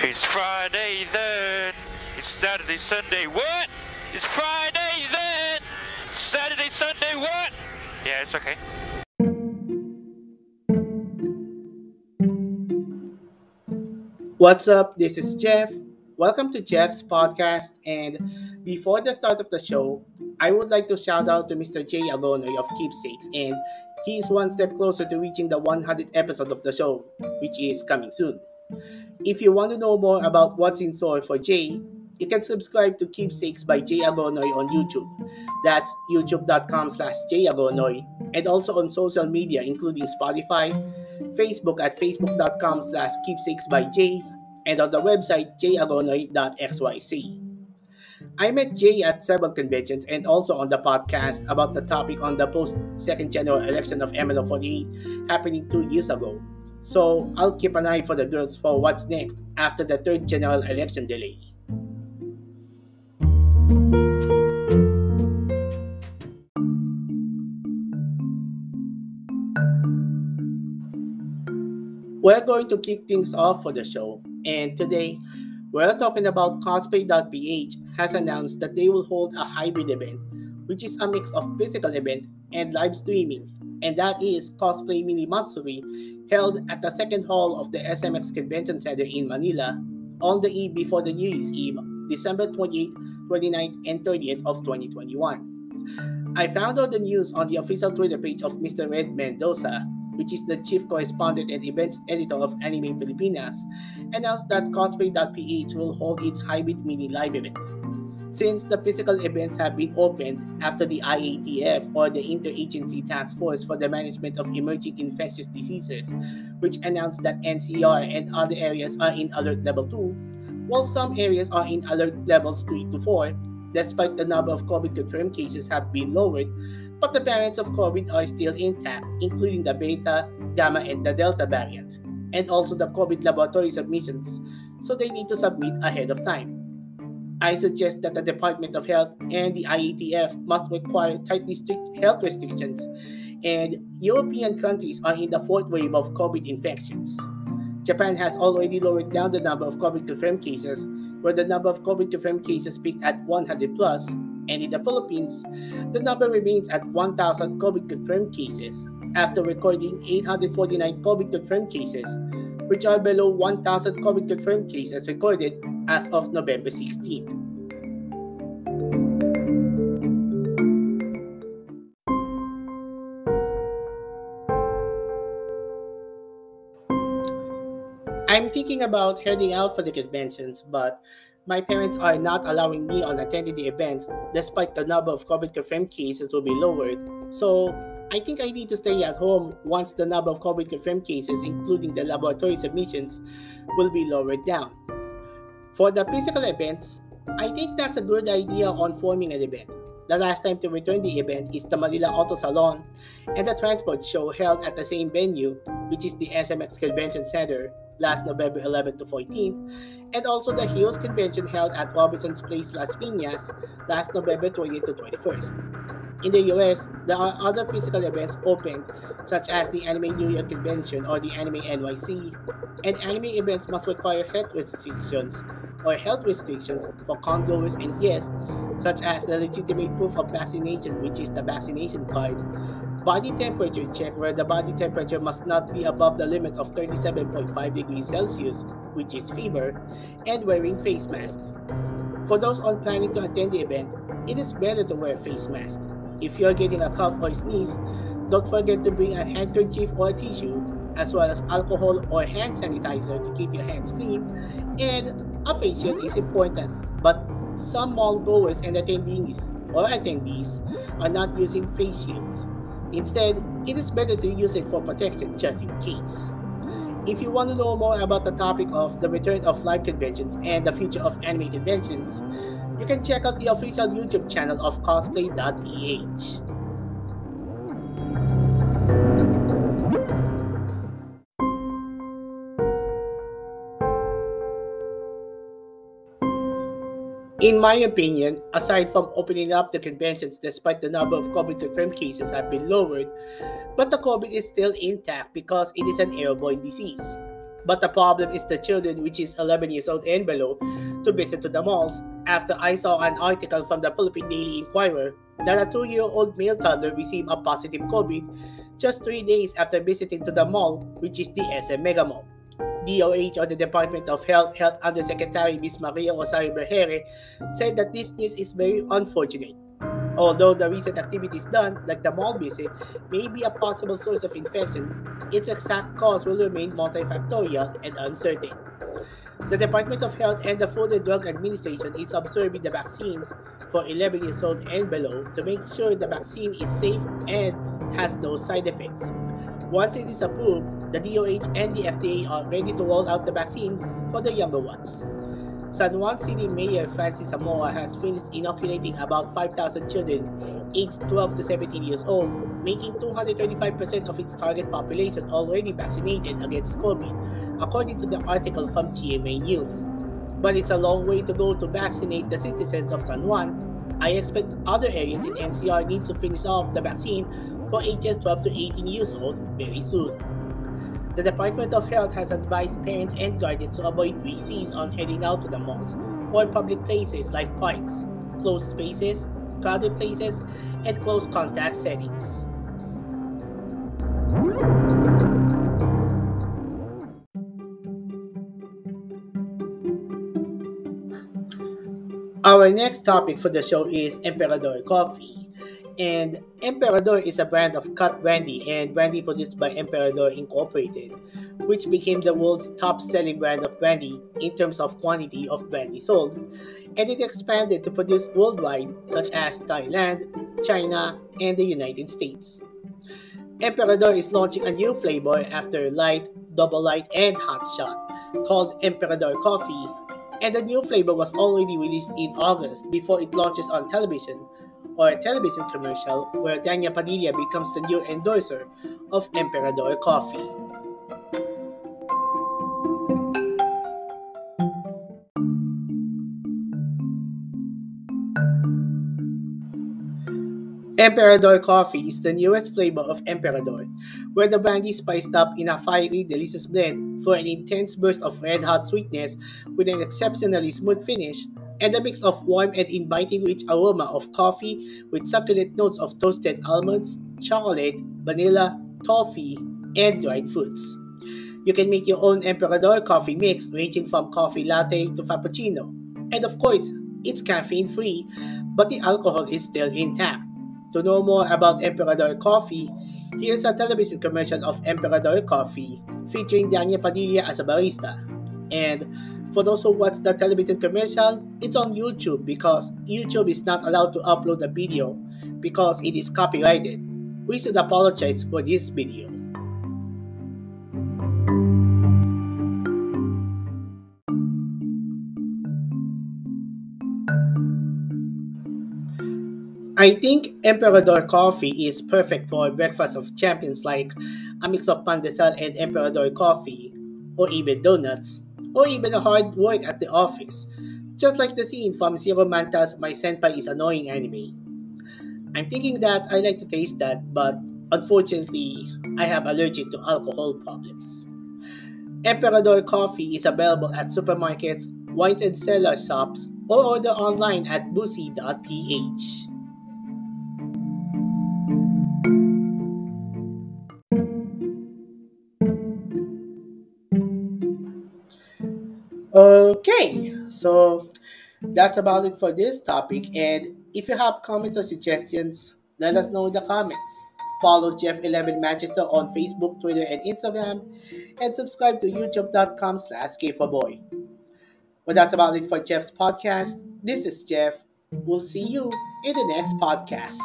It's Friday then. It's Saturday, Sunday. What? It's Friday then. Saturday, Sunday. What? Yeah, it's okay. What's up? This is Jeff. Welcome to Jeff's podcast. And before the start of the show, I would like to shout out to Mr. Jay Agonoy of Keepsakes. And he is one step closer to reaching the 100th episode of the show, which is coming soon. If you want to know more about what's in store for Jay, you can subscribe to Keepsakes by Jay Agonoy on YouTube. That's youtube.com/jayagonoy, and also on social media including Spotify, Facebook at facebook.com/keepsakes by Jay, and on the website jayagonoy.xyz. I met Jay at several conventions and also on the podcast about the topic on the post-second general election of MLO48 happening 2 years ago. So I'll keep an eye for the girls for what's next after the third general election delay. We're going to kick things off for the show, and today we're talking about Cosplay.ph has announced that they will hold a hybrid event, which is a mix of physical event and live streaming, and that is Cosplay Mini Matsuri, held at the second hall of the SMX Convention Center in Manila on the eve before the New Year's Eve, December 28th, 29th, and 30th of 2021. I found out the news on the official Twitter page of Mr. Red Mendoza, which is the chief correspondent and events editor of Anime Pilipinas, announced that Cosplay.ph will hold its hybrid mini live event. Since the physical events have been opened after the IATF, or the Interagency Task Force for the Management of Emerging Infectious Diseases, which announced that NCR and other areas are in Alert Level 2, while some areas are in Alert Levels 3 to 4, despite the number of COVID confirmed cases have been lowered, but the variants of COVID are still intact, including the Beta, Gamma, and the Delta variant, and also the COVID laboratory submissions, so they need to submit ahead of time. I suggest that the Department of Health and the IATF must require tightly strict health restrictions, and European countries are in the fourth wave of COVID infections. Japan has already lowered down the number of COVID confirmed cases, where the number of COVID confirmed cases peaked at 100 plus, and in the Philippines, the number remains at 1,000 COVID confirmed cases, after recording 849 COVID confirmed cases, which are below 1,000 COVID confirmed cases recorded as of November 16th. I'm thinking about heading out for the conventions, but my parents are not allowing me on attending the events despite the number of COVID confirmed cases will be lowered. So I think I need to stay at home once the number of COVID confirmed cases, including the laboratory submissions, will be lowered down. For the physical events, I think that's a good idea on forming an event. The last time to return the event is the Manila Auto Salon and the Transport Show held at the same venue, which is the SMX Convention Center, last November 11th to 14th, and also the Heroes Convention held at Robinson's Place, Las Piñas, last November 20th to 21st. In the US, there are other physical events open, such as the Anime New Year Convention or the Anime NYC, and anime events must require health restrictions for congoers and guests, such as the legitimate proof of vaccination, which is the vaccination card, body temperature check, where the body temperature must not be above the limit of 37.5 degrees Celsius, which is fever, and wearing face mask. For those on planning to attend the event, it is better to wear a face mask. If you're getting a cough or sneeze, don't forget to bring a handkerchief or a tissue, as well as alcohol or hand sanitizer to keep your hands clean, and a face shield is important, but some mall goers and attendees are not using face shields. Instead, it is better to use it for protection just in case. If you want to know more about the topic of the return of live conventions and the future of anime conventions, you can check out the official YouTube channel of Cosplay.ph. In my opinion, aside from opening up the conventions despite the number of COVID confirmed cases have been lowered, but the COVID is still intact because it is an airborne disease. But the problem is the children, which is 11 years old and below, to visit to the malls. After I saw an article from the Philippine Daily Inquirer that a 2-year-old male toddler received a positive COVID just 3 days after visiting to the mall, which is the SM Mega Mall. DOH or the Department of Health Undersecretary Ms. Maria Rosario Berhere said that this news is very unfortunate. Although the recent activities done, like the mall visit, may be a possible source of infection, its exact cause will remain multifactorial and uncertain. The Department of Health and the Food and Drug Administration is observing the vaccines for 11 years old and below to make sure the vaccine is safe and has no side effects. Once it is approved, the DOH and the FDA are ready to roll out the vaccine for the younger ones. San Juan City Mayor Francis Zamora has finished inoculating about 5,000 children aged 12 to 17 years old, making 225% of its target population already vaccinated against COVID, according to the article from GMA News. But it's a long way to go to vaccinate the citizens of San Juan. I expect other areas in NCR need to finish off the vaccine for ages 12 to 18 years old very soon. The Department of Health has advised parents and guardians to avoid 3Cs on heading out to the malls or public places like parks, closed spaces, crowded places, and close contact settings. Our next topic for the show is Emperador Coffee. And Emperador is a brand of cut brandy and brandy produced by Emperador Incorporated, which became the world's top selling brand of brandy in terms of quantity of brandy sold. And it expanded to produce worldwide, such as Thailand, China, and the United States. Emperador is launching a new flavor after light, double light, and hot shot called Emperador Coffee. And the new flavor was already released in August before it launches on television or a television commercial where Dania Padilla becomes the new endorser of Emperador Coffee. Emperador Coffee is the newest flavor of Emperador, where the brandy is spiced up in a fiery, delicious blend for an intense burst of red-hot sweetness with an exceptionally smooth finish, and a mix of warm and inviting rich aroma of coffee with succulent notes of toasted almonds, chocolate, vanilla, toffee, and dried fruits. You can make your own Emperador coffee mix ranging from coffee latte to frappuccino. And of course, it's caffeine free, but the alcohol is still intact. To know more about Emperador Coffee, here's a television commercial of Emperador Coffee featuring Dania Padilla as a barista. And for those who watch the television commercial, it's on YouTube because YouTube is not allowed to upload a video because it is copyrighted. We should apologize for this video. I think Emperador coffee is perfect for breakfast of champions like a mix of pandesal and Emperador coffee, or even donuts, or even a hard work at the office. Just like the scene from Zero Manta's My Senpai is Annoying anime. I'm thinking that I like to taste that, but unfortunately, I have allergic to alcohol problems. Emperador coffee is available at supermarkets, wines and cellar shops, or order online at boozy.ph. Okay, so that's about it for this topic. And if you have comments or suggestions, let us know in the comments. Follow Jeff11 Manchester on Facebook, Twitter, and Instagram, and subscribe to youtube.com/K4Boy. Well, that's about it for Jeff's podcast. This is Jeff. We'll see you in the next podcast.